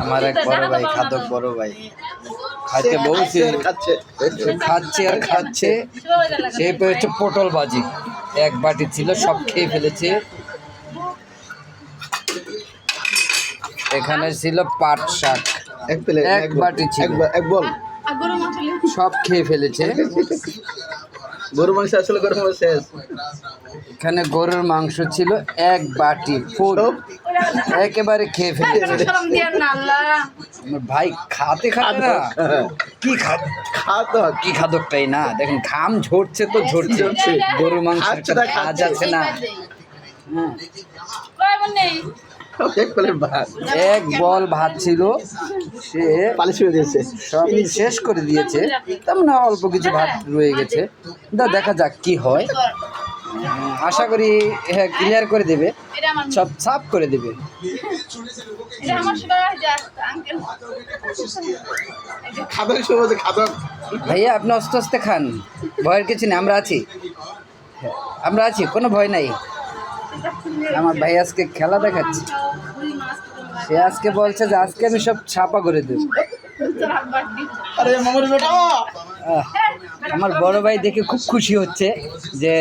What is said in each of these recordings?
আমার এক বড় ভাই, খাদক বড় ভাই, খাইতে বলছে, খাচ্ছে আর খাচ্ছে। সে পেয়েছে পটল ভাজি, এক বাটি ছিল, সব খেয়ে ফেলেছে। এখানে ছিল পাট শাক, এক বাটি ছিল, সব খেয়ে ফেলেছে। গরু মাংস আসলে গরু মাংস শেষ। এখানে গরুর মাংস ছিল এক বাটি ফুল, একেবারে খেয়ে ফেলেছে। আমার ভাই খাতে খাতে না কি কি খাদকটাই না, দেখেন ঘাম ঝরছে তো ঝরছে, গরুর মাংসের একটা কাজ আছে না। এক বল ভাত ছিল, সে পালিশ করে দিয়েছে, সব শেষ করে দিয়েছে। তেমন অল্প কিছু ভাত রয়ে গেছে, দেখা যাক কি হয়। আশা করি হ্যাঁ ক্লিয়ার করে দেবে, সব সাফ করে দেবে। ভাইয়া আপনি আস্তে আস্তে খান, ভয়ের কিছু নেই, আমরা আছি, আমরা আছি, কোনো ভয় নাই। আমার ভাই আজকে খেলা দেখাচ্ছে, সে আজকে বলছে যে আজকে আমি সব ছাপা করে দেব। আমার বড় ভাই দেখে খুব খুশি হচ্ছে যে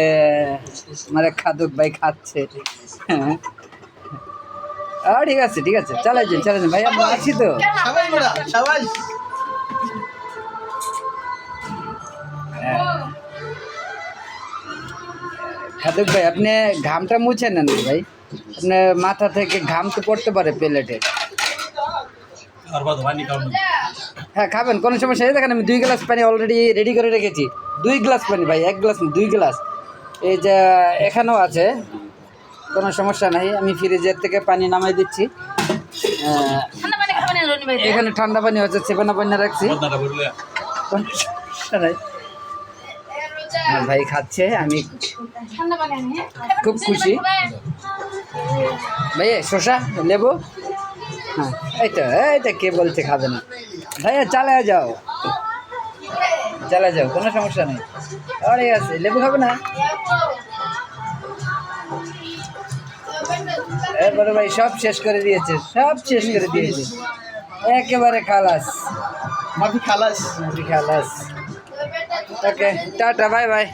আমার এক খাদক ভাই খাচ্ছে। ঠিক আছে ঠিক আছে, চালাইছেন চালাইছেন ভাই, আমরা আছি তো। খাদক ভাই আপনি ঘামটা মুছে নেন ভাই, আপনার মাথা থেকে ঘাম তো পড়তে পারে প্লেটে। হ্যাঁ খাবেন, কোনো সমস্যা নেই। দেখেন আমি 2 গ্লাস পানি অলরেডি রেডি করে রেখেছি, 2 গ্লাস পানি ভাই, 1 গ্লাস না 2 গ্লাস। এই যে এখানেও আছে, কোনো সমস্যা নাই। আমি ফ্রিজের থেকে পানি নামাই দিচ্ছি। এখানে ঠান্ডা পানি হচ্ছে, 7 আপ পানি রাখছি, কোনো সমস্যা নাই। আমার ভাই খাচ্ছে, আমি খুব খুশি। ভাইয়া শসা লেবু, হ্যাঁ এইটা কে বলছে খাবে না, ভাইয়া চালিয়ে যাও চালিয়ে যাও, কোনো সমস্যা নেই। ঠিক আছে, লেবু খাবে না? এরপরে ভাই সব শেষ করে দিয়েছে, সব শেষ করে দিয়েছে, একেবারে খালাস, মাফি খালাস, খালাস। ওকে টাটা, বাই বাই।